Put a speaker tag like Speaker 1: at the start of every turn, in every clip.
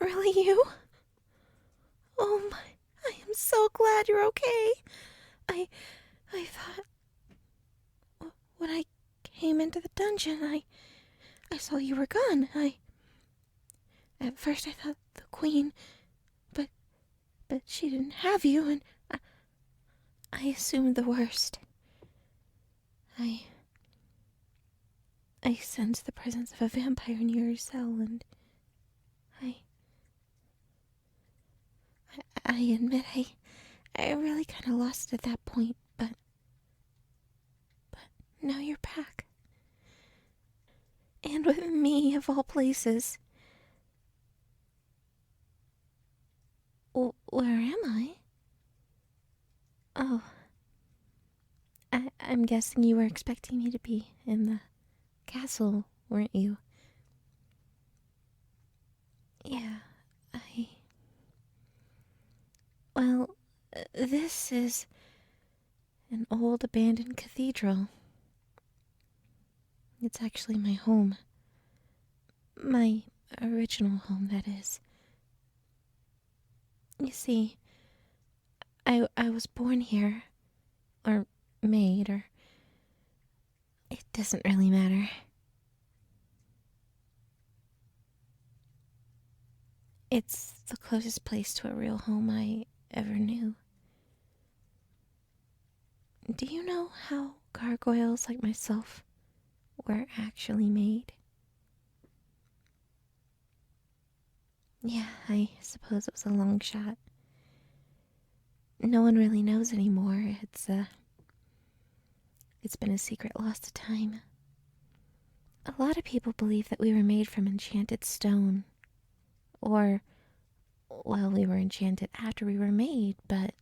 Speaker 1: Really you? Oh my, I am so glad you're okay. I I thought when I came into the dungeon, I saw you were gone. At first I thought the queen, but she didn't have you, and I assumed the worst. I sensed the presence of a vampire near your cell, and I admit I really kind of lost at that point, but now you're back. And with me, of all places. Where am I? Oh, I'm guessing you were expecting me to be in the castle, weren't you? Yeah, I... Well, this is an old abandoned cathedral. It's actually my home. My original home, that is. You see, I was born here, or made, or... It doesn't really matter. It's the closest place to a real home I ever knew. Do you know how gargoyles like myself were actually made? Yeah, I suppose it was a long shot. No one really knows anymore. It's been a secret lost to time. A lot of people believe that we were made from enchanted stone. Or, well, we were enchanted after we were made, but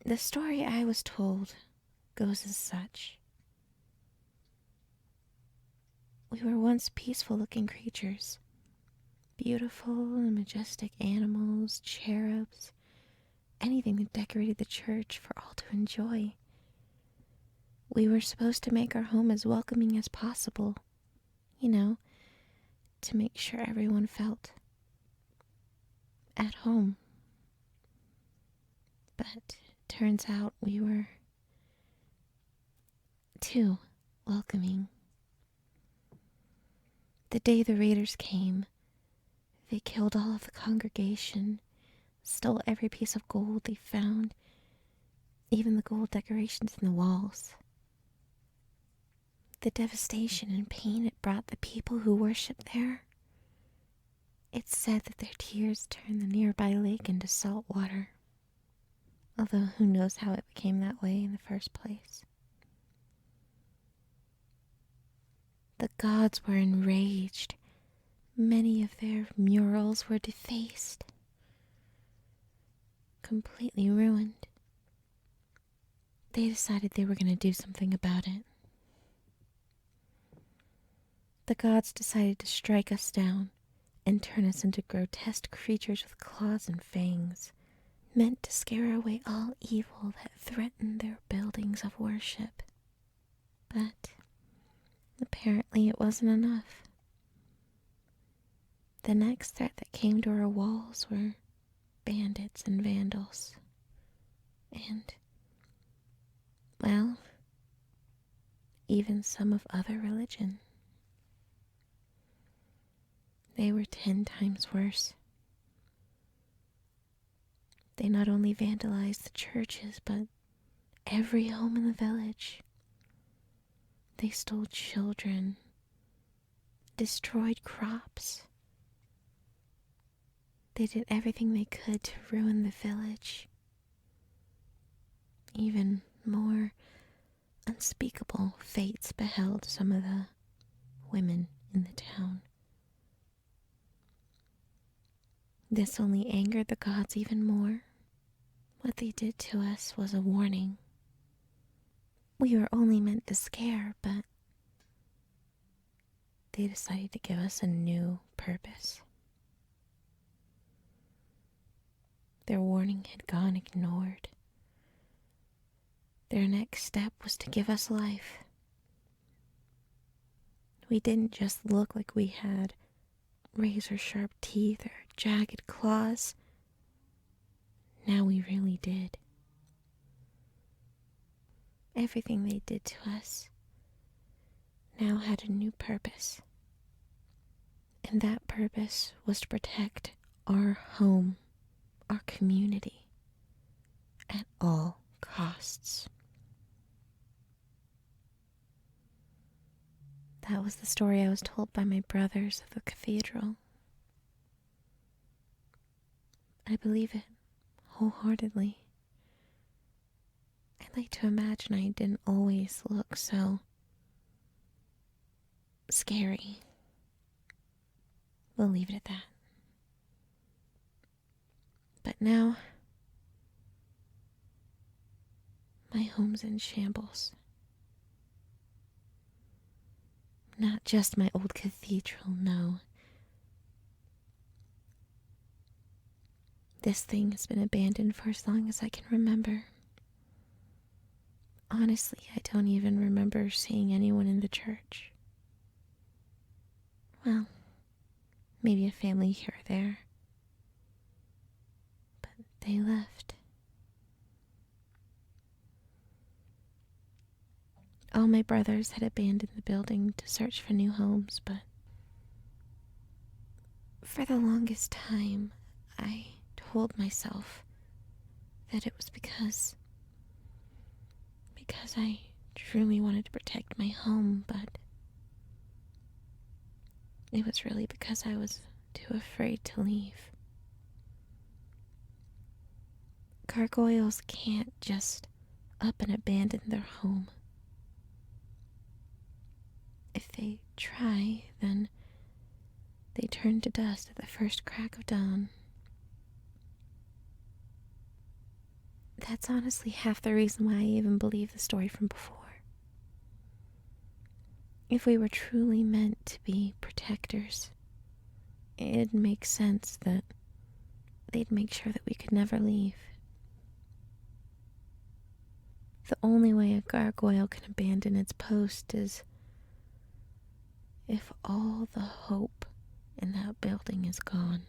Speaker 1: the story I was told goes as such. We were once peaceful-looking creatures. Beautiful and majestic animals, cherubs, anything that decorated the church for all to enjoy. We were supposed to make our home as welcoming as possible, you know, to make sure everyone felt at home. But turns out we were too welcoming. The day the raiders came, they killed all of the congregation, stole every piece of gold they found, even the gold decorations in the walls. The devastation and pain it brought the people who worshiped there. It's said that their tears turned the nearby lake into salt water. Although who knows how it became that way in the first place. The gods were enraged. Many of their murals were defaced, completely ruined. They decided they were going to do something about it. The gods decided to strike us down and turn us into grotesque creatures with claws and fangs, meant to scare away all evil that threatened their buildings of worship. But apparently it wasn't enough. The next threat that came to our walls were bandits and vandals. And, well, even some of other religion. They were 10 times worse. They not only vandalized the churches, but every home in the village. They stole children, destroyed crops. They did everything they could to ruin the village. Even more unspeakable fates beheld some of the women in the town. This only angered the gods even more. What they did to us was a warning. We were only meant to scare, but they decided to give us a new purpose. Their warning had gone ignored. Their next step was to give us life. We didn't just look like we had razor-sharp teeth or jagged claws. Now we really did. Everything they did to us now had a new purpose. And that purpose was to protect our home, our community, at all costs. That was the story I was told by my brothers of the cathedral. I believe it wholeheartedly. I'd like to imagine I didn't always look so scary. We'll leave it at that. But now, my home's in shambles. Not just my old cathedral, no. This thing has been abandoned for as long as I can remember. Honestly, I don't even remember seeing anyone in the church. Well, maybe a family here or there. But they left. All my brothers had abandoned the building to search for new homes, but for the longest time, I told myself that it was because I truly wanted to protect my home, but it was really because I was too afraid to leave. Gargoyles can't just up and abandon their home. If they try, then they turn to dust at the first crack of dawn. That's honestly half the reason why I even believe the story from before. If we were truly meant to be protectors, it'd make sense that they'd make sure that we could never leave. The only way a gargoyle can abandon its post is if all the hope in that building is gone.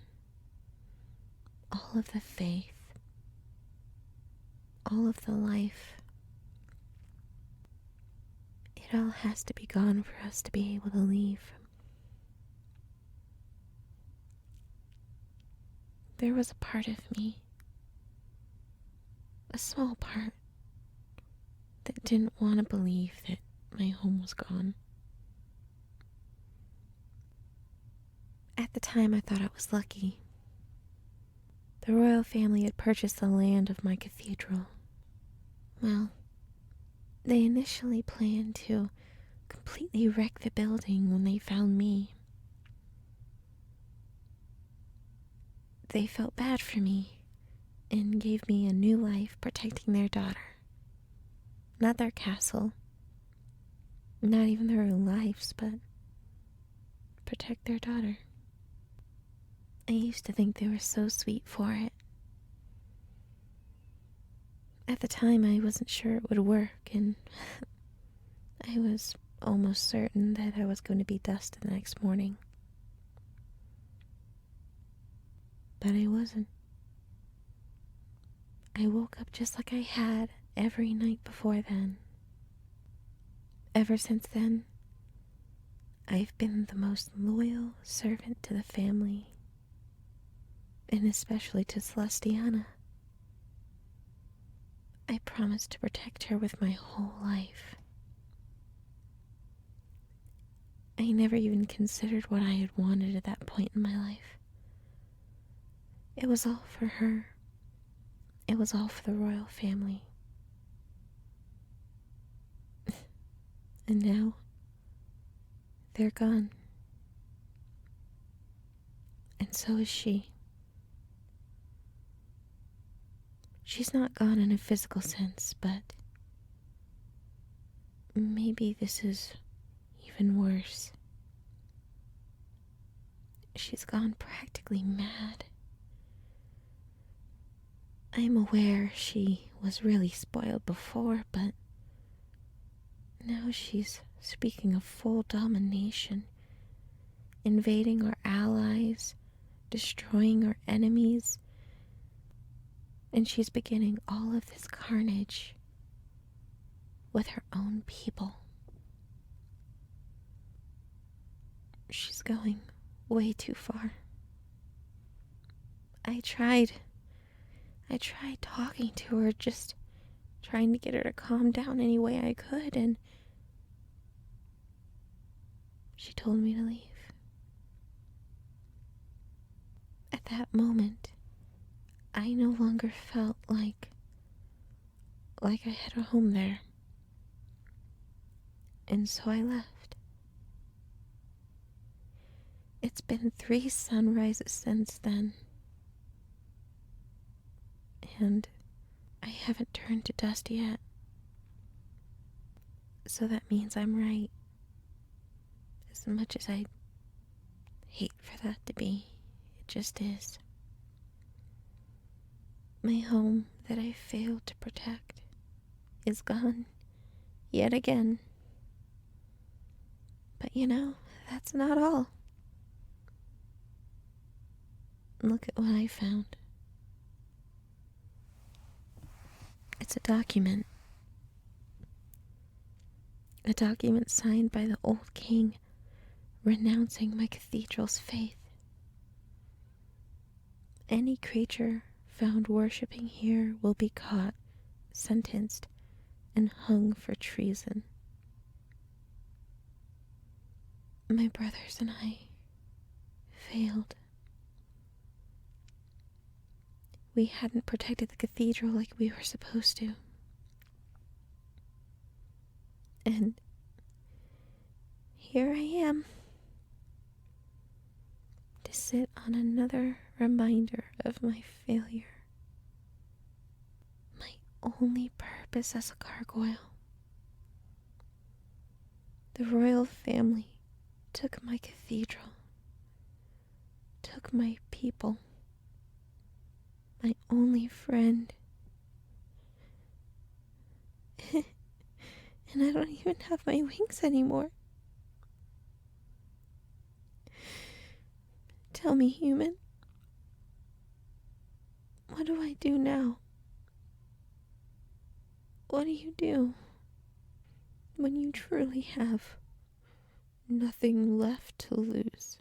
Speaker 1: All of the faith, all of the life. It all has to be gone for us to be able to leave. There was a part of me, a small part, that didn't want to believe that my home was gone. At the time, I thought I was lucky. The royal family had purchased the land of my cathedral. Well, they initially planned to completely wreck the building when they found me. They felt bad for me and gave me a new life protecting their daughter. Not their castle, not even their own lives, but protect their daughter. I used to think they were so sweet for it. At the time, I wasn't sure it would work, and I was almost certain that I was going to be dust the next morning. But I wasn't. I woke up just like I had every night before then. Ever since then, I've been the most loyal servant to the family, and especially to Celestiana. I promised to protect her with my whole life. I never even considered what I had wanted at that point in my life. It was all for her. It was all for the royal family. And now, they're gone. And so is she. She's not gone in a physical sense, but maybe this is even worse. She's gone practically mad. I'm aware she was really spoiled before, but now she's speaking of full domination invading our allies, destroying our enemies, and she's beginning all of this carnage with her own people. She's going way too far. I tried talking to her, just trying to get her to calm down any way I could, and she told me to leave. At that moment, I no longer felt like I had a home there. And so I left. It's been 3 sunrises since then. And I haven't turned to dust yet. So that means I'm right. As much as I hate for that to be, it just is. My home that I failed to protect is gone yet again. But that's not all. Look at what I found. It's a document. A document signed by the old king, renouncing my cathedral's faith. Any creature found worshipping here will be caught, sentenced, and hung for treason. My brothers and I failed. We hadn't protected the cathedral like we were supposed to. And here I am, to sit on another reminder of my failure. My only purpose as a gargoyle. The royal family took my cathedral, took my people, my only friend. And I don't even have my wings anymore. Tell me, human, what do I do now? What do you do when you truly have nothing left to lose?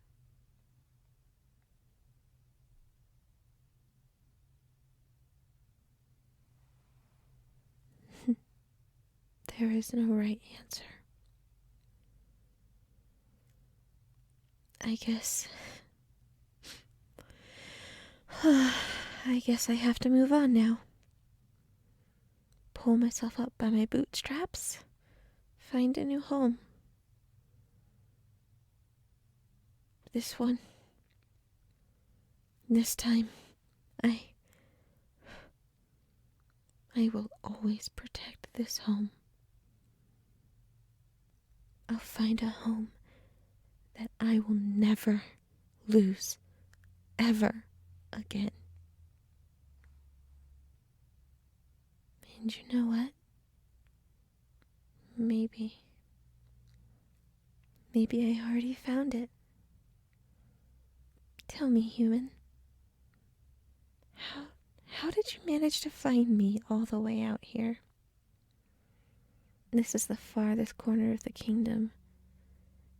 Speaker 1: There is no right answer. I guess I have to move on now. Pull myself up by my bootstraps, find a new home. This time, I will always protect this home. I'll find a home that I will never lose, ever again. And you know what? Maybe I already found it. Tell me, human, how did you manage to find me all the way out here? This is the farthest corner of the kingdom.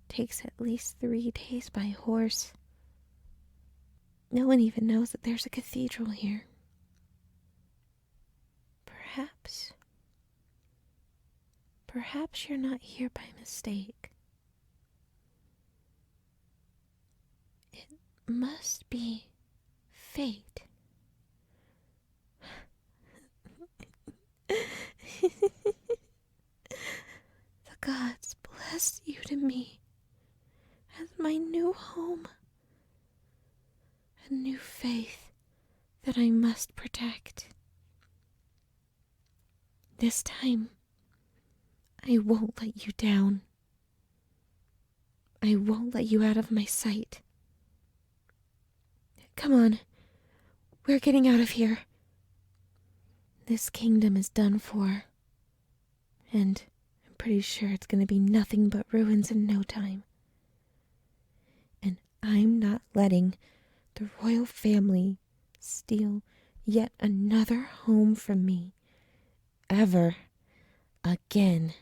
Speaker 1: Takes at least 3 days by horse. No one even knows that there's a cathedral here. Perhaps you're not here by mistake. It must be fate. The gods bless you to me as my new home, a new faith that I must protect. This time, I won't let you down. I won't let you out of my sight. Come on, we're getting out of here. This kingdom is done for, and I'm pretty sure it's going to be nothing but ruins in no time. And I'm not letting the royal family steal yet another home from me ever again.